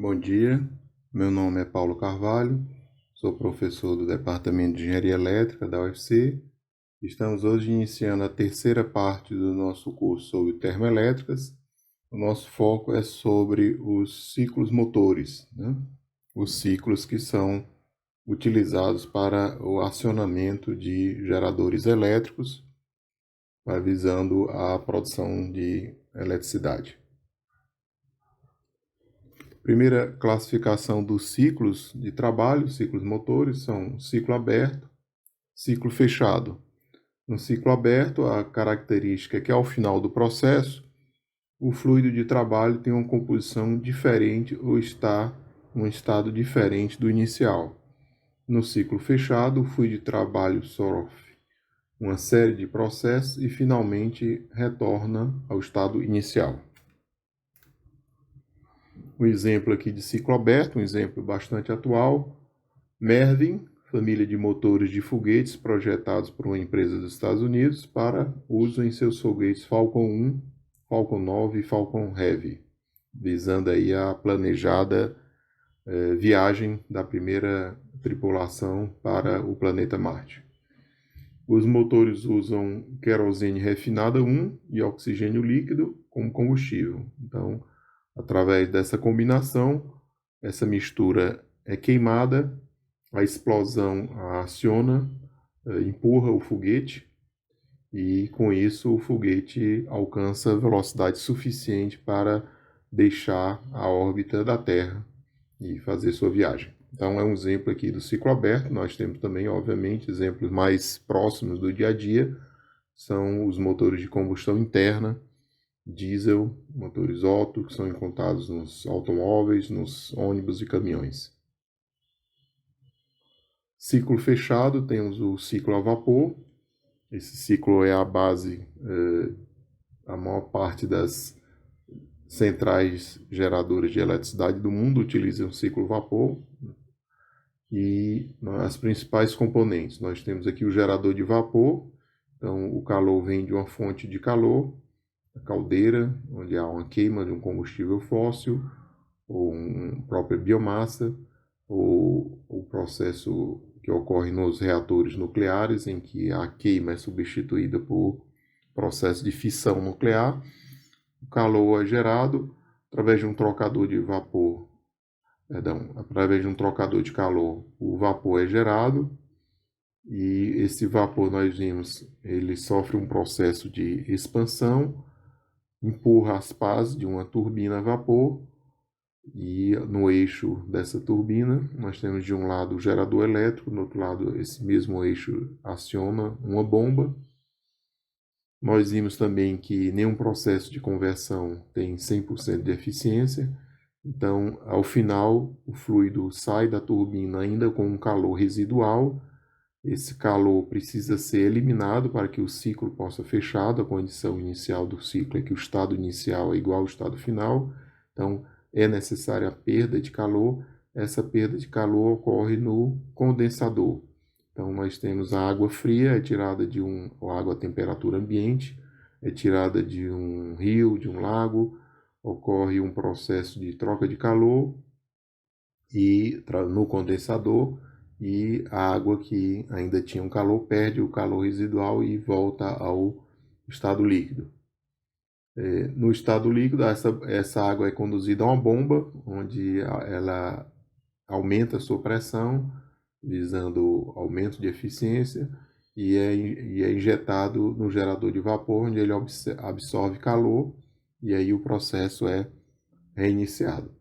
Bom dia, meu nome é Paulo Carvalho, sou professor do Departamento de Engenharia Elétrica da UFC. Estamos hoje iniciando a terceira parte do nosso curso sobre termoelétricas. O nosso foco é sobre os ciclos motores, né? Os ciclos que são utilizados para o acionamento de geradores elétricos, visando a produção de eletricidade. Primeira classificação dos ciclos de trabalho, ciclos motores, são ciclo aberto, ciclo fechado. No ciclo aberto, a característica é que ao final do processo, o fluido de trabalho tem uma composição diferente ou está em um estado diferente do inicial. No ciclo fechado, o fluido de trabalho sofre uma série de processos e finalmente retorna ao estado inicial. Um exemplo aqui de ciclo aberto, um exemplo bastante atual, Merlin, família de motores de foguetes projetados por uma empresa dos Estados Unidos para uso em seus foguetes Falcon 1, Falcon 9 e Falcon Heavy, visando aí a planejada viagem da primeira tripulação para o planeta Marte. Os motores usam querosene refinada 1 e oxigênio líquido como combustível. Então, através dessa combinação, essa mistura é queimada, a explosão aciona, empurra o foguete e com isso o foguete alcança velocidade suficiente para deixar a órbita da Terra e fazer sua viagem. Então é um exemplo aqui do ciclo aberto. Nós temos também, obviamente, exemplos mais próximos do dia a dia, são os motores de combustão interna, diesel, motores Otto, que são encontrados nos automóveis, nos ônibus e caminhões. Ciclo fechado, temos o ciclo a vapor. Esse ciclo é a base, a maior parte das centrais geradoras de eletricidade do mundo utilizam o ciclo vapor. E as principais componentes, nós temos aqui o gerador de vapor. Então o calor vem de uma fonte de calor, a caldeira, onde há uma queima de um combustível fóssil, ou uma própria biomassa, ou o processo que ocorre nos reatores nucleares, em que a queima é substituída por processo de fissão nuclear. O calor é gerado através de um trocador de vapor, através de um trocador de calor, o vapor é gerado, e esse vapor, nós vimos, ele sofre um processo de expansão, empurra as pás de uma turbina a vapor, e no eixo dessa turbina nós temos de um lado o gerador elétrico, do outro lado esse mesmo eixo aciona uma bomba. Nós vimos também que nenhum processo de conversão tem 100% de eficiência, então ao final o fluido sai da turbina ainda com um calor residual. Esse calor precisa ser eliminado para que o ciclo possa fechar. A condição inicial do ciclo é que o estado inicial é igual ao estado final, então é necessária a perda de calor. Essa perda de calor ocorre no condensador. Então nós temos a água fria, é tirada de a água a temperatura ambiente, é tirada de um rio, de um lago, ocorre um processo de troca de calor e no condensador, e a água que ainda tinha um calor perde o calor residual e volta ao estado líquido. No estado líquido, essa água é conduzida a uma bomba, onde ela aumenta a sua pressão, visando aumento de eficiência, e é injetado no gerador de vapor, onde ele absorve calor, e aí o processo é reiniciado.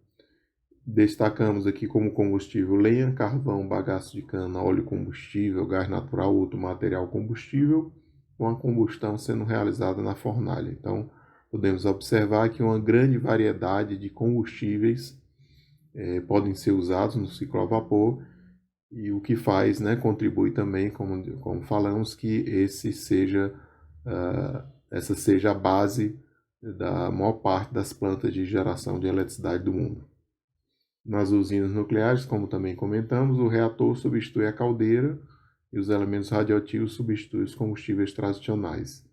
Destacamos aqui como combustível lenha, carvão, bagaço de cana, óleo combustível, gás natural, outro material combustível, com a combustão sendo realizada na fornalha. Então, podemos observar que uma grande variedade de combustíveis podem ser usados no ciclo a vapor, e o que faz, contribui também, como falamos, que essa seja a base da maior parte das plantas de geração de eletricidade do mundo. Nas usinas nucleares, como também comentamos, o reator substitui a caldeira e os elementos radioativos substituem os combustíveis tradicionais.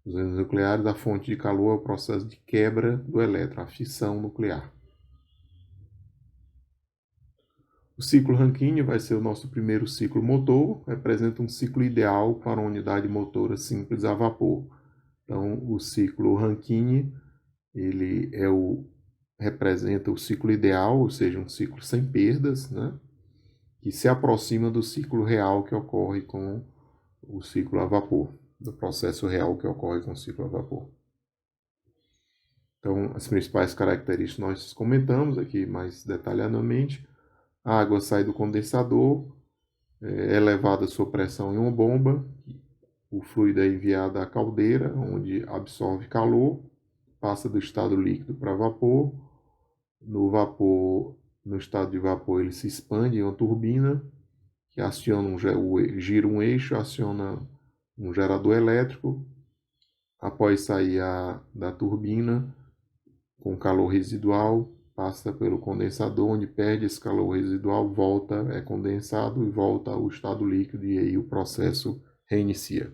Nas usinas nucleares, a fonte de calor é o processo de quebra do elétron, a fissão nuclear. O ciclo Rankine vai ser o nosso primeiro ciclo motor, representa um ciclo ideal para uma unidade motora simples a vapor. Então, o ciclo Rankine, ele representa o ciclo ideal, ou seja, um ciclo sem perdas, né? Que se aproxima do ciclo real que ocorre com o ciclo a vapor, do processo real que ocorre com o ciclo a vapor. Então, as principais características nós comentamos aqui mais detalhadamente. A água sai do condensador, é elevada sua pressão em uma bomba, o fluido é enviado à caldeira, onde absorve calor, passa do estado líquido para vapor. No vapor, no estado de vapor, ele se expande em uma turbina, que aciona gira um eixo, aciona um gerador elétrico. Após sair da turbina, com calor residual, passa pelo condensador, onde perde esse calor residual, volta, é condensado e volta ao estado líquido, e aí o processo reinicia.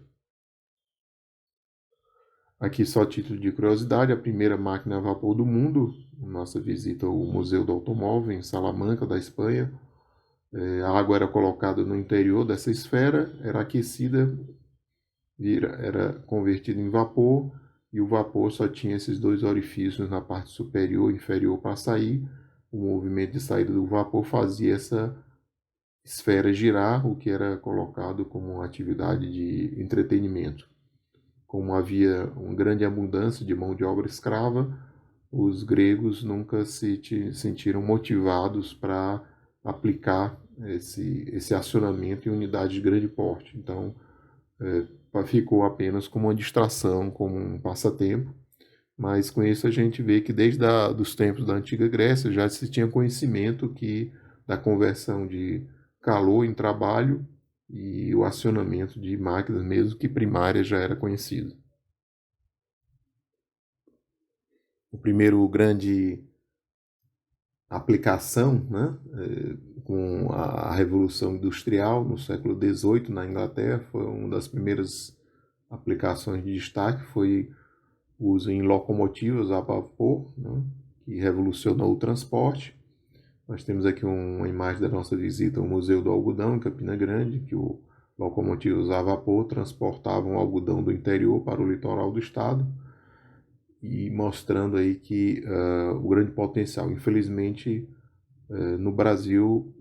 Aqui só título de curiosidade, a primeira máquina a vapor do mundo, nossa visita ao Museu do Automóvel, em Salamanca, da Espanha. A água era colocada no interior dessa esfera, era aquecida, era convertida em vapor, e o vapor só tinha esses dois orifícios na parte superior e inferior para sair. O movimento de saída do vapor fazia essa esfera girar, o que era colocado como uma atividade de entretenimento. Como havia uma grande abundância de mão de obra escrava, os gregos nunca se sentiram motivados para aplicar esse acionamento em unidades de grande porte. Então, ficou apenas como uma distração, como um passatempo. Mas com isso a gente vê que desde os tempos da antiga Grécia já se tinha conhecimento da conversão de calor em trabalho e o acionamento de máquinas, mesmo que primária, já era conhecido. O primeiro grande aplicação, né, com a Revolução Industrial no século XVIII na Inglaterra, foi uma das primeiras aplicações de destaque, foi o uso em locomotivas a vapor, né, que revolucionou o transporte. Nós temos aqui uma imagem da nossa visita ao Museu do Algodão, em Campina Grande, que o locomotivas a vapor transportavam algodão do interior para o litoral do estado, e mostrando aí que o grande potencial. Infelizmente, no Brasil,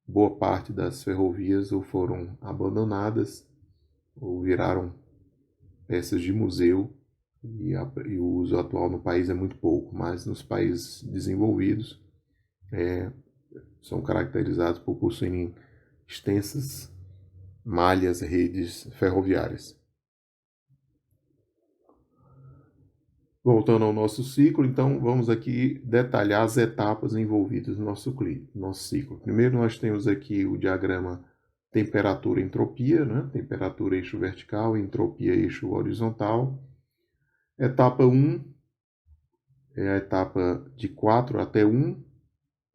boa parte das ferrovias ou foram abandonadas ou viraram peças de museu, e o uso atual no país é muito pouco, mas nos países desenvolvidos são caracterizados por possuírem extensas malhas, redes ferroviárias. Voltando ao nosso ciclo, então vamos aqui detalhar as etapas envolvidas no nosso ciclo. Primeiro nós temos aqui o diagrama temperatura e entropia, né? Temperatura eixo vertical, entropia eixo horizontal. Etapa 1 é a etapa de 4 até 1,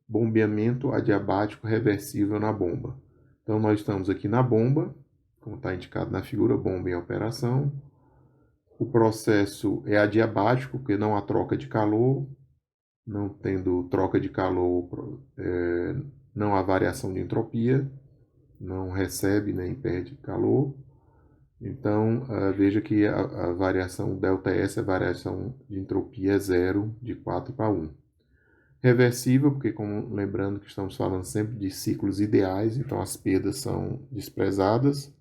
bombeamento adiabático reversível na bomba. Então nós estamos aqui na bomba, como está indicado na figura, bomba em operação. O processo é adiabático, porque não há troca de calor. Não tendo troca de calor, não há variação de entropia, não recebe nem perde calor. Então, veja que a variação ΔS, a variação de entropia é zero, de 4 para 1. Reversível, porque lembrando que estamos falando sempre de ciclos ideais, então as perdas são desprezadas,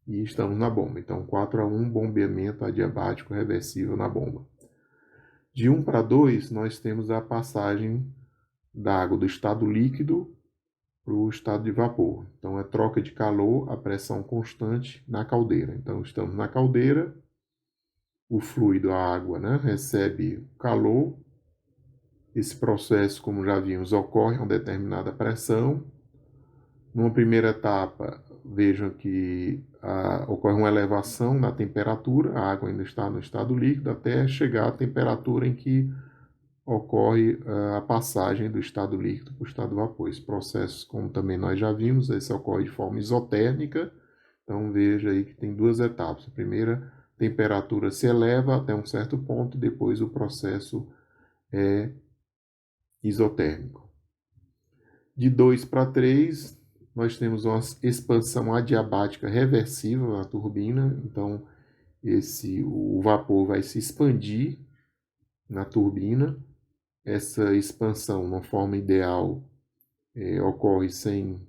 e estamos na bomba. Então, 4 a 1, bombeamento adiabático reversível na bomba. De 1 para 2, nós temos a passagem da água do estado líquido para o estado de vapor. Então, é troca de calor a pressão constante na caldeira. Então, estamos na caldeira, o fluido, a água, né, recebe calor. Esse processo, como já vimos, ocorre a uma determinada pressão. Numa primeira etapa, vejam que ocorre uma elevação na temperatura, a água ainda está no estado líquido, até chegar à temperatura em que ocorre a passagem do estado líquido para o estado vapor. Esse processo, como também nós já vimos, esse ocorre de forma isotérmica. Então veja aí que tem duas etapas. A primeira, a temperatura se eleva até um certo ponto, e depois o processo é isotérmico. De 2 para 3, nós temos uma expansão adiabática reversível na turbina, então o vapor vai se expandir na turbina. Essa expansão, na forma ideal, ocorre sem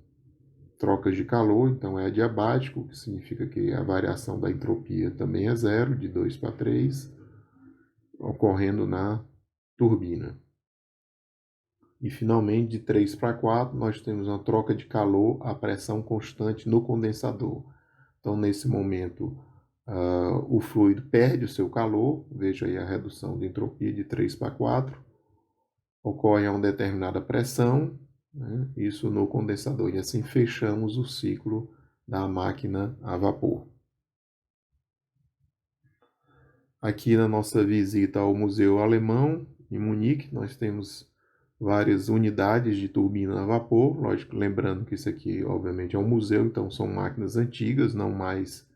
trocas de calor, então é adiabático, o que significa que a variação da entropia também é zero, de 2 para 3, ocorrendo na turbina. E, finalmente, de 3 para 4, nós temos uma troca de calor a pressão constante no condensador. Então, nesse momento, o fluido perde o seu calor, veja aí a redução de entropia de 3 para 4, ocorre a uma determinada pressão, né? Isso no condensador, e assim fechamos o ciclo da máquina a vapor. Aqui na nossa visita ao Museu Alemão, em Munique, nós temos várias unidades de turbina a vapor, lógico, lembrando que isso aqui, obviamente, é um museu, então são máquinas antigas, não mais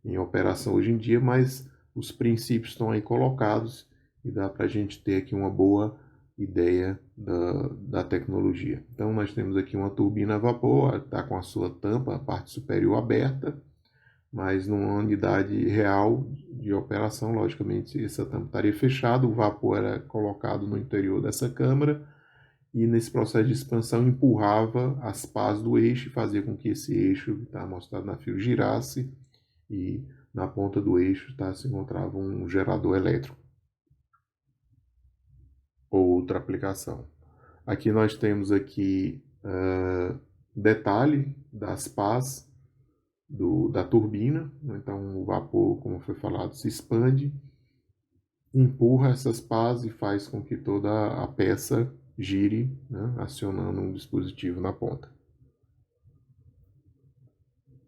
em operação hoje em dia, mas os princípios estão aí colocados e dá para a gente ter aqui uma boa ideia da tecnologia. Então, nós temos aqui uma turbina a vapor, está com a sua tampa, a parte superior aberta, mas numa unidade real de operação, logicamente, essa tampa estaria fechada, o vapor era colocado no interior dessa câmara, e nesse processo de expansão empurrava as pás do eixo e fazia com que esse eixo, que está mostrado na fio, girasse, e na ponta do eixo se encontrava um gerador elétrico. Outra aplicação. Aqui nós temos aqui detalhe das pás da turbina. Então o vapor, como foi falado, se expande, empurra essas pás e faz com que toda a peça gire, né, acionando um dispositivo na ponta.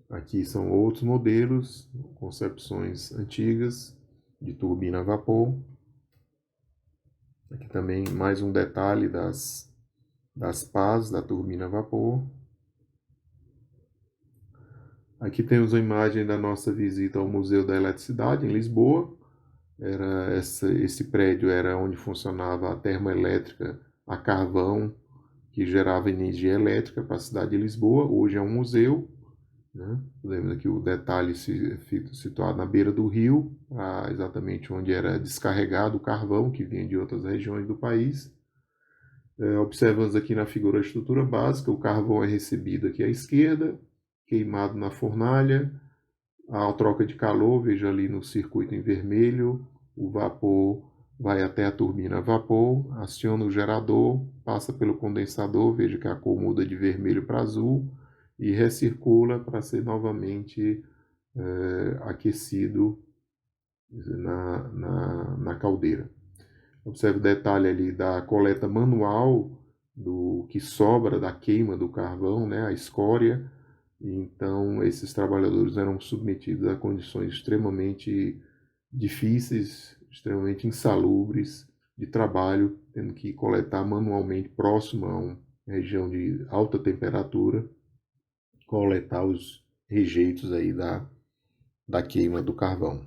Aqui são outros modelos, concepções antigas de turbina a vapor. Aqui também mais um detalhe das pás da turbina a vapor. Aqui temos a imagem da nossa visita ao Museu da Eletricidade, em Lisboa. Esse prédio era onde funcionava a termoelétrica a carvão, que gerava energia elétrica para a cidade de Lisboa. Hoje é um museu, né? Podemos aqui o detalhe situado na beira do rio, exatamente onde era descarregado o carvão que vinha de outras regiões do país. Observamos aqui na figura a estrutura básica, o carvão é recebido aqui à esquerda, queimado na fornalha, a troca de calor, veja ali no circuito em vermelho, o vapor vai até a turbina a vapor, aciona o gerador, passa pelo condensador, veja que a cor muda de vermelho para azul, e recircula para ser novamente aquecido na caldeira. Observe o detalhe ali da coleta manual do que sobra da queima do carvão, né, a escória. Então, esses trabalhadores eram submetidos a condições extremamente difíceis, extremamente insalubres de trabalho, tendo que coletar manualmente próximo a uma região de alta temperatura, coletar os rejeitos aí da queima do carvão.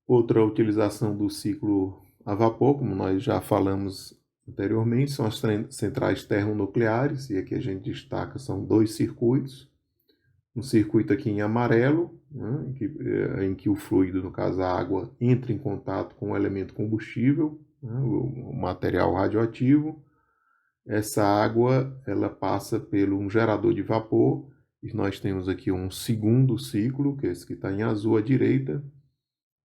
Outra utilização do ciclo a vapor, como nós já falamos anteriormente, são as centrais termonucleares, e aqui a gente destaca, são dois circuitos. Um circuito aqui em amarelo, né, em que o fluido, no caso a água, entra em contato com o elemento combustível, né, o material radioativo. Essa água ela passa pelo um gerador de vapor, e nós temos aqui um segundo ciclo, que é esse que está em azul à direita,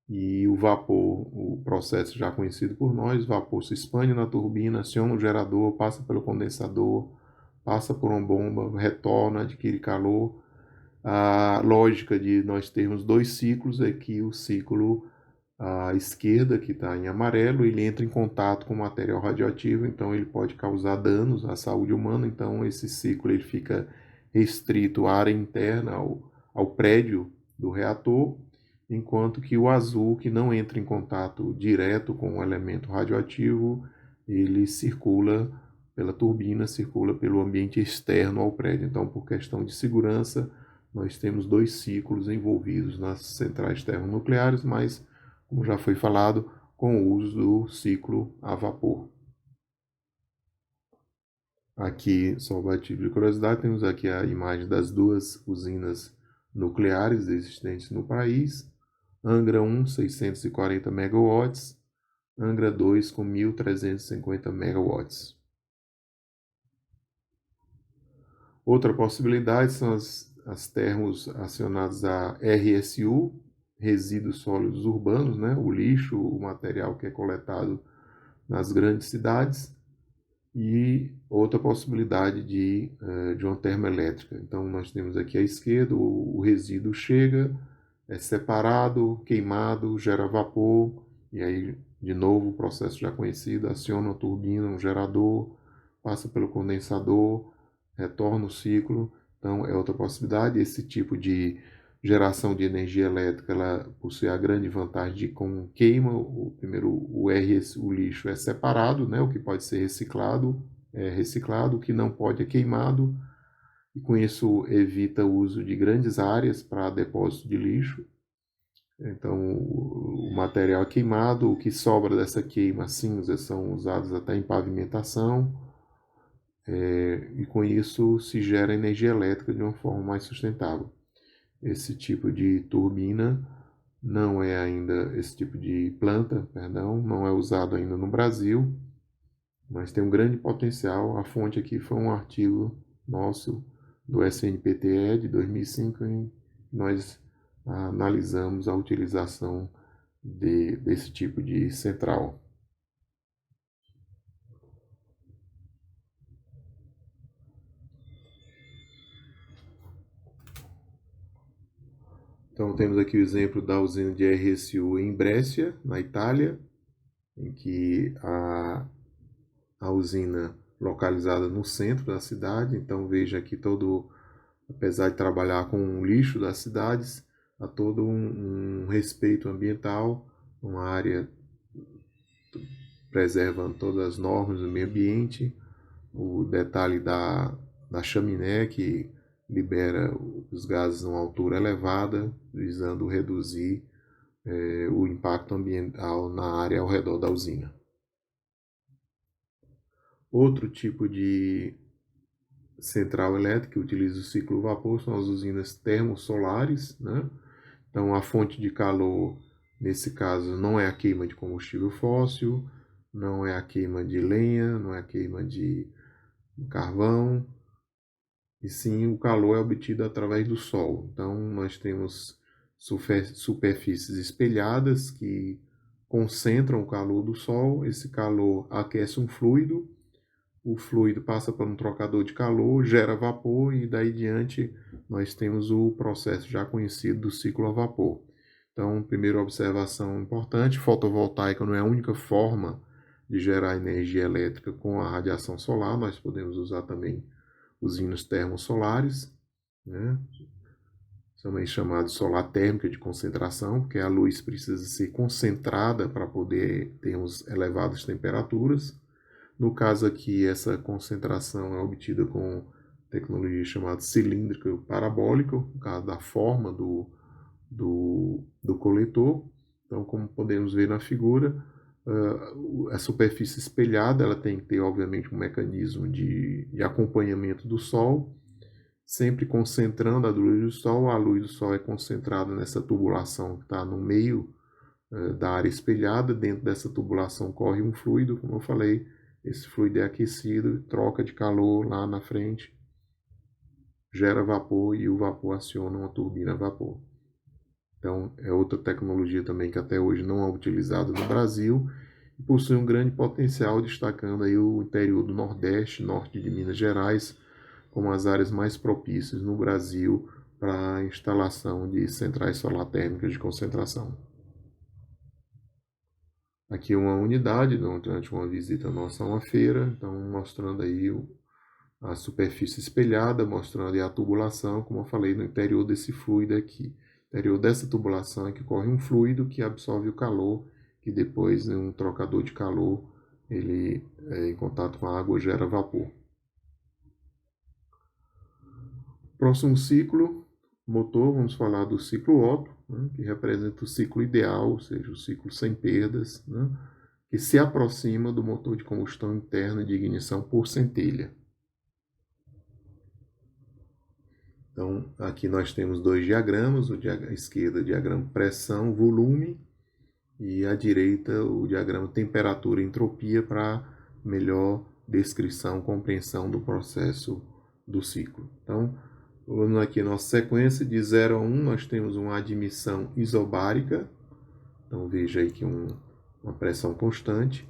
e o vapor, o processo já conhecido por nós, o vapor se expande na turbina, aciona o gerador, passa pelo condensador, passa por uma bomba, retorna, adquire calor. A lógica de nós termos dois ciclos é que o ciclo à esquerda, que está em amarelo, ele entra em contato com material radioativo, então ele pode causar danos à saúde humana, então esse ciclo ele fica restrito à área interna, ao prédio do reator, enquanto que o azul, que não entra em contato direto com o elemento radioativo, ele circula pela turbina, circula pelo ambiente externo ao prédio. Então, por questão de segurança, nós temos dois ciclos envolvidos nas centrais termonucleares, mas, como já foi falado, com o uso do ciclo a vapor. Aqui, só para título de curiosidade, temos aqui a imagem das duas usinas nucleares existentes no país. Angra 1, 640 megawatts. Angra 2, com 1.350 megawatts. Outra possibilidade são as termos acionadas a RSU, resíduos sólidos urbanos, né? O lixo, o material que é coletado nas grandes cidades. E outra possibilidade de uma termoelétrica. Então, nós temos aqui à esquerda, o resíduo chega, é separado, queimado, gera vapor, e aí, de novo, o processo já conhecido, aciona uma turbina, um gerador, passa pelo condensador, retorna o ciclo. Então, é outra possibilidade. Esse tipo de geração de energia elétrica, ela possui a grande vantagem de, com queima, primeiro o lixo é separado, né? O que pode ser reciclado é reciclado, o que não pode é queimado, e com isso evita o uso de grandes áreas para depósito de lixo. Então, o material é queimado, o que sobra dessa queima, cinzas, são usados até em pavimentação, e com isso se gera energia elétrica de uma forma mais sustentável. Esse tipo de turbina não é ainda, esse tipo de planta, perdão, não é usado ainda no Brasil, mas tem um grande potencial. A fonte aqui foi um artigo nosso do SNPTE de 2005, em que nós analisamos a utilização desse tipo de central. Então temos aqui o exemplo da usina de RSU em Brescia, na Itália, em que a usina localizada no centro da cidade. Então veja aqui todo, apesar de trabalhar com o lixo das cidades, há todo um respeito ambiental, uma área preservando todas as normas do meio ambiente, o detalhe da chaminé que libera os gases a uma altura elevada, visando reduzir o impacto ambiental na área ao redor da usina. Outro tipo de central elétrica que utiliza o ciclo vapor são as usinas termossolares, né? Então, a fonte de calor, nesse caso, não é a queima de combustível fóssil, não é a queima de lenha, não é a queima de carvão, e sim o calor é obtido através do sol. Então, nós temos superfícies espelhadas que concentram o calor do sol, esse calor aquece um fluido, o fluido passa por um trocador de calor, gera vapor e daí diante nós temos o processo já conhecido do ciclo a vapor. Então, primeira observação importante, fotovoltaica não é a única forma de gerar energia elétrica com a radiação solar, nós podemos usar também usinas termossolares, né? Também chamado solar térmica de concentração, porque a luz precisa ser concentrada para poder termos elevadas temperaturas. No caso aqui, essa concentração é obtida com tecnologia chamada cilíndrica parabólica, no caso da forma do coletor. Então, como podemos ver na figura, a superfície espelhada ela tem que ter, obviamente, um mecanismo de acompanhamento do Sol, sempre concentrando a luz do Sol. A luz do Sol é concentrada nessa tubulação que está no meio da área espelhada. Dentro dessa tubulação corre um fluido, como eu falei, esse fluido é aquecido, troca de calor lá na frente, gera vapor e o vapor aciona uma turbina a vapor. Então, é outra tecnologia também que até hoje não é utilizada no Brasil e possui um grande potencial, destacando aí o interior do Nordeste, norte de Minas Gerais, como as áreas mais propícias no Brasil para a instalação de centrais solar térmicas de concentração. Aqui uma unidade, durante uma visita nossa a uma feira, então mostrando aí a superfície espelhada, mostrando aí a tubulação, como eu falei, no interior desse fluido aqui. No interior dessa tubulação é que corre um fluido que absorve o calor, que depois, em um trocador de calor, ele, em contato com a água, gera vapor. Próximo ciclo, motor, vamos falar do ciclo Otto, né, que representa o ciclo ideal, ou seja, o ciclo sem perdas, né, que se aproxima do motor de combustão interna de ignição por centelha. Então, aqui nós temos dois diagramas, à esquerda, o diagrama pressão, volume, e à direita, o diagrama temperatura e entropia, para melhor descrição, compreensão do processo do ciclo. Então, vamos aqui a nossa sequência, de 0 a 1, nós temos uma admissão isobárica. Então, veja aí que uma pressão constante.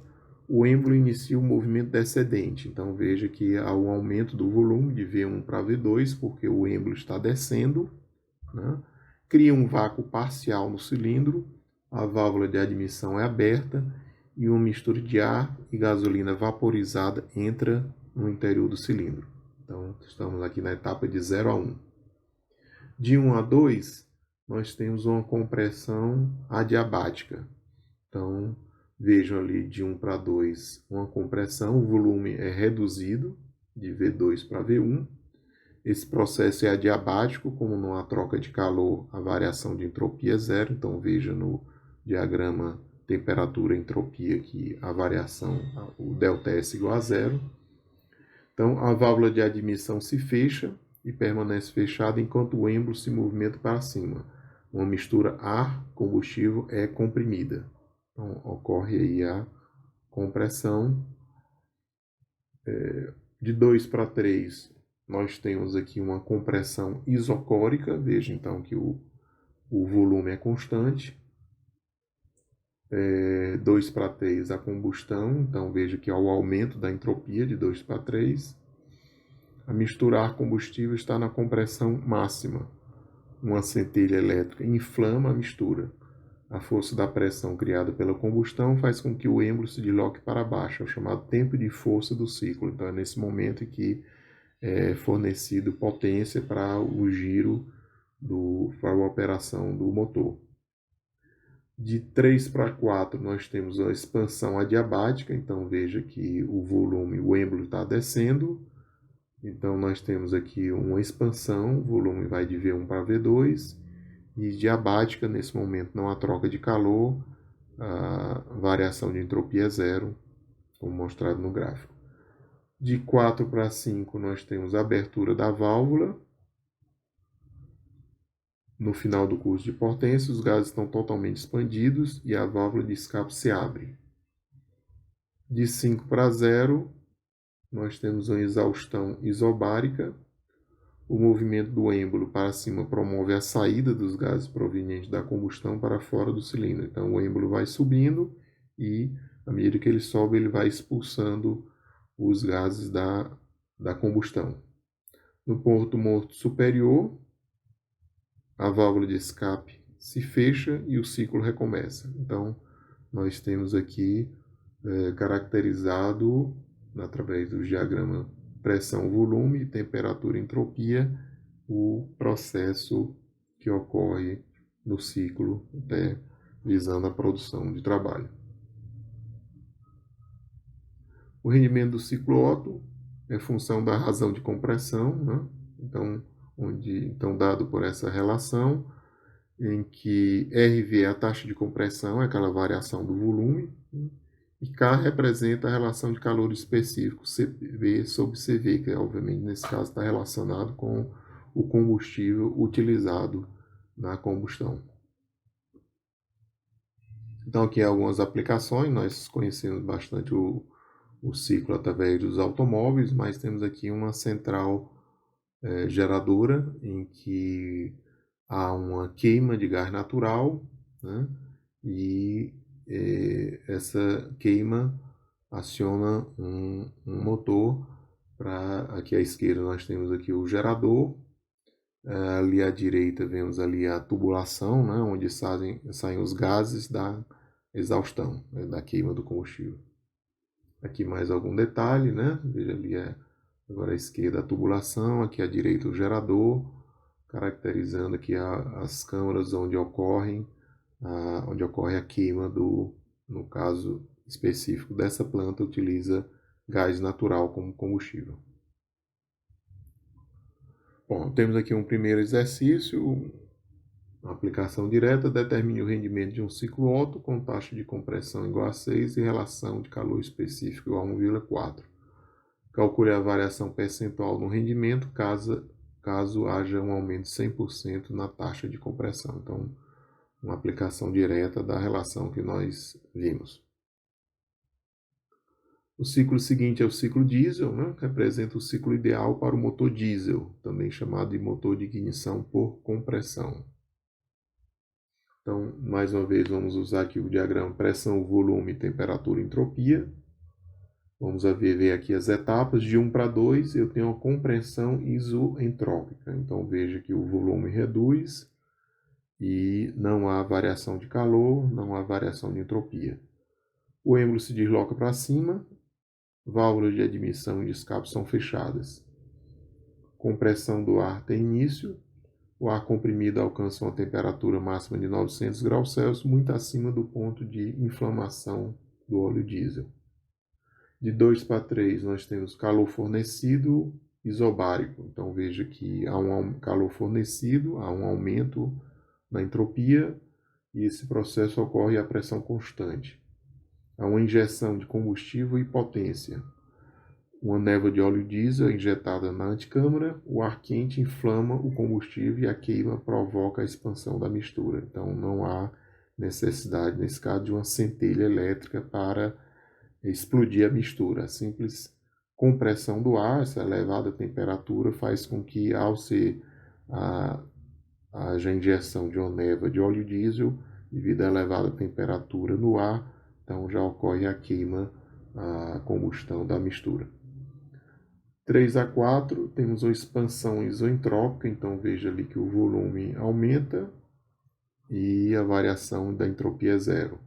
O êmbolo inicia o movimento descendente. Então, veja que há um aumento do volume de V1 para V2, porque o êmbolo está descendo, né? Cria um vácuo parcial no cilindro, a válvula de admissão é aberta e uma mistura de ar e gasolina vaporizada entra no interior do cilindro. Então, estamos aqui na etapa de 0 a 1. De 1 a 2, nós temos uma compressão adiabática. Então, vejam ali de 1 para 2 uma compressão, o volume é reduzido de V2 para V1. Esse processo é adiabático, como não há troca de calor, a variação de entropia é zero. Então, veja no diagrama temperatura e entropia que a variação, o ΔS igual a zero. Então, a válvula de admissão se fecha e permanece fechada enquanto o êmbolo se movimenta para cima. Uma mistura ar-combustível é comprimida. Então, ocorre aí a compressão. De 2 para 3, nós temos aqui uma compressão isocórica. Veja então que o volume é constante. 2 para 3, a combustão. Então, veja que há o aumento da entropia de 2 para 3. A mistura ar-combustível está na compressão máxima. Uma centelha elétrica inflama a mistura. A força da pressão criada pela combustão faz com que o êmbolo se desloque para baixo, é o chamado tempo de força do ciclo. Então, é nesse momento em que é fornecido potência para o giro, para a operação do motor. De 3 para 4, nós temos a expansão adiabática. Então, veja que o volume, o êmbolo está descendo. Então, nós temos aqui uma expansão, o volume vai de V1 para V2. E diabática, nesse momento não há troca de calor, a variação de entropia é zero, como mostrado no gráfico. De 4 para 5, nós temos a abertura da válvula. No final do curso de potência, os gases estão totalmente expandidos e a válvula de escape se abre. De 5 para 0, nós temos uma exaustão isobárica. O movimento do êmbolo para cima promove a saída dos gases provenientes da combustão para fora do cilindro. Então, o êmbolo vai subindo e, à medida que ele sobe, ele vai expulsando os gases da combustão. No ponto morto superior, a válvula de escape se fecha e o ciclo recomeça. Então, nós temos aqui caracterizado, através do diagrama pressão, volume, temperatura e entropia, o processo que ocorre no ciclo, visando a produção de trabalho. O rendimento do ciclo Otto é função da razão de compressão, né? Então, dado por essa relação, em que RV é a taxa de compressão, é aquela variação do volume, e K representa a relação de calor específico, CV sobre CV, que obviamente nesse caso está relacionado com o combustível utilizado na combustão. Então, aqui algumas aplicações. Nós conhecemos bastante o ciclo através dos automóveis, mas temos aqui uma central geradora em que há uma queima de gás natural, né? E essa queima aciona um motor. Aqui à esquerda nós temos aqui o gerador. Ali à direita vemos ali a tubulação, né, onde saem os gases da exaustão, né, da queima do combustível. Aqui mais algum detalhe, né? Veja ali agora à esquerda a tubulação, aqui à direita o gerador, caracterizando aqui as câmaras onde ocorre a queima no caso específico dessa planta, utiliza gás natural como combustível. Bom, temos aqui um primeiro exercício, uma aplicação direta. Determine o rendimento de um ciclo Otto com taxa de compressão igual a 6 e relação de calor específico igual a 1,4. Calcule a variação percentual no rendimento caso haja um aumento de 100% na taxa de compressão. Então, uma aplicação direta da relação que nós vimos. O ciclo seguinte é o ciclo diesel, né, que representa o ciclo ideal para o motor diesel, também chamado de motor de ignição por compressão. Então, mais uma vez, vamos usar aqui o diagrama pressão, volume, temperatura e entropia. Vamos ver aqui as etapas. De 1 para 2, eu tenho a compressão isoentrópica. Então, veja que o volume reduz e não há variação de calor, não há variação de entropia. O êmbolo se desloca para cima, válvulas de admissão e de escape são fechadas. Compressão do ar tem início. O ar comprimido alcança uma temperatura máxima de 900 graus Celsius, muito acima do ponto de inflamação do óleo diesel. De 2 para 3, nós temos calor fornecido isobárico. Então, veja que há um calor fornecido, há um aumento na entropia, e esse processo ocorre a pressão constante. Há uma injeção de combustível e potência. Uma névoa de óleo diesel é injetada na anticâmara, o ar quente inflama o combustível e a queima provoca a expansão da mistura. Então, não há necessidade, nesse caso, de uma centelha elétrica para explodir a mistura. A simples compressão do ar, essa elevada temperatura, faz com que, ao ser haja injeção de uma névoa de óleo diesel, devido à elevada temperatura no ar, então já ocorre a queima, a combustão da mistura. 3 a 4, temos uma expansão isoentrópica, então veja ali que o volume aumenta e a variação da entropia é zero.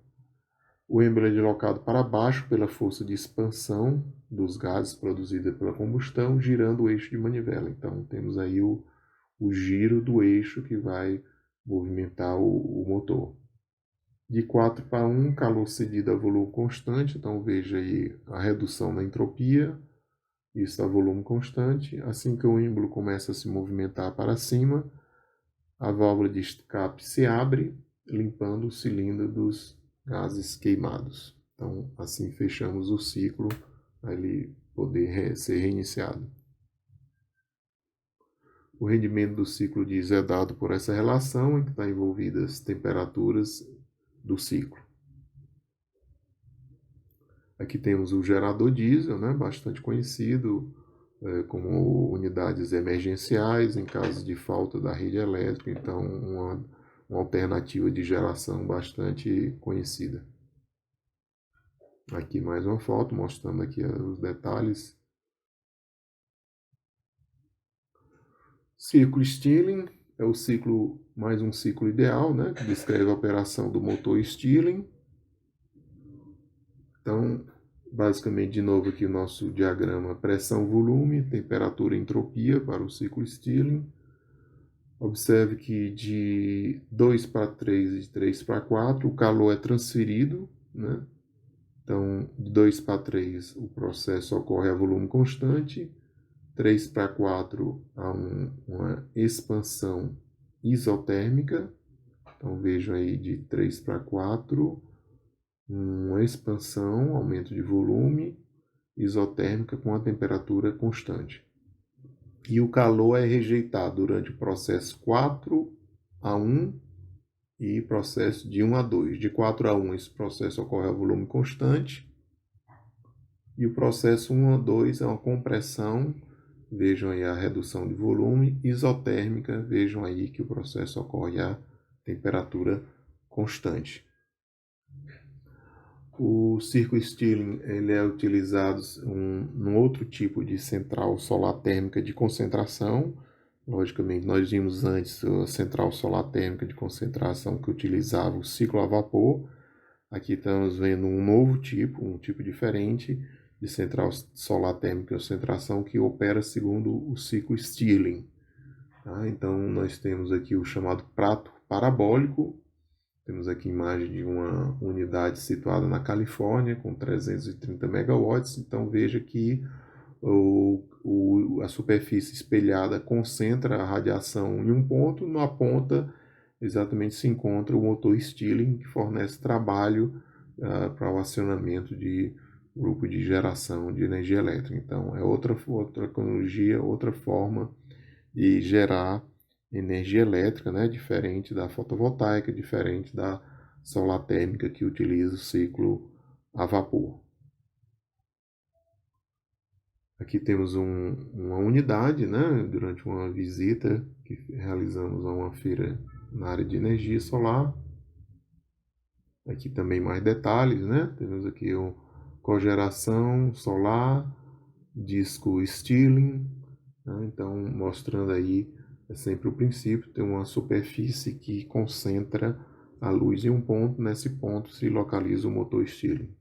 O êmbolo é deslocado para baixo pela força de expansão dos gases produzida pela combustão, girando o eixo de manivela. Então, temos aí o giro do eixo que vai movimentar o motor. De 4 para 1, calor cedido a volume constante. Então, veja aí a redução na entropia. Isso a volume constante. Assim que o êmbolo começa a se movimentar para cima, a válvula de escape se abre, limpando o cilindro dos gases queimados. Então, assim fechamos o ciclo para ele poder ser reiniciado. O rendimento do ciclo diesel é dado por essa relação em que estão envolvidas as temperaturas do ciclo. Aqui temos o gerador diesel, né, bastante conhecido como unidades emergenciais em caso de falta da rede elétrica, então uma alternativa de geração bastante conhecida. Aqui mais uma foto mostrando aqui os detalhes. Ciclo Stirling é o ciclo, mais um ciclo ideal, né, que descreve a operação do motor Stirling. Então, basicamente, de novo aqui o nosso diagrama pressão, volume, temperatura e entropia para o ciclo Stirling. Observe que de 2 para 3 e de 3 para 4 o calor é transferido, né? Então, de 2 para 3 o processo ocorre a volume constante, 3 para 4 há uma expansão isotérmica. Então, vejam aí de 3 para 4, uma expansão, aumento de volume, isotérmica com a temperatura constante. E o calor é rejeitado durante o processo 4 a 1 e processo de 1 a 2. De 4 a 1, esse processo ocorre a volume constante. E o processo 1 a 2 é uma compressão, vejam aí a redução de volume, isotérmica, vejam aí que o processo ocorre a temperatura constante. O ciclo Stirling ele é utilizado num outro tipo de central solar térmica de concentração. Logicamente, nós vimos antes a central solar térmica de concentração que utilizava o ciclo a vapor. Aqui estamos vendo um novo tipo, um tipo diferente de central solar térmica de concentração que opera segundo o ciclo Stirling. Tá? Então, nós temos aqui o chamado prato parabólico. Temos aqui imagem de uma unidade situada na Califórnia com 330 megawatts. Então veja que a superfície espelhada concentra a radiação em um ponto. Na ponta exatamente se encontra o motor Stirling, que fornece trabalho para o acionamento de grupo de geração de energia elétrica. Então é outra tecnologia, outra forma e gerar energia elétrica, né, diferente da fotovoltaica, diferente da solar térmica que utiliza o ciclo a vapor. Aqui temos uma unidade, né, durante uma visita que realizamos a uma feira na área de energia solar. Aqui também mais detalhes, né? Temos aqui o cogeração solar, disco Stirling, né? Então mostrando aí é sempre o princípio, tem uma superfície que concentra a luz em um ponto, nesse ponto se localiza o motor Stirling.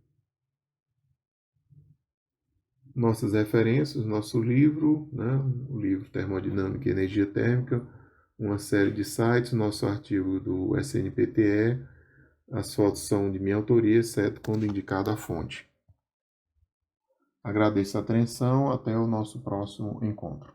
Nossas referências, nosso livro, né? O livro Termodinâmica e Energia Térmica, uma série de sites, nosso artigo do SNPTE, as fotos são de minha autoria, exceto quando indicada a fonte. Agradeço a atenção, até o nosso próximo encontro.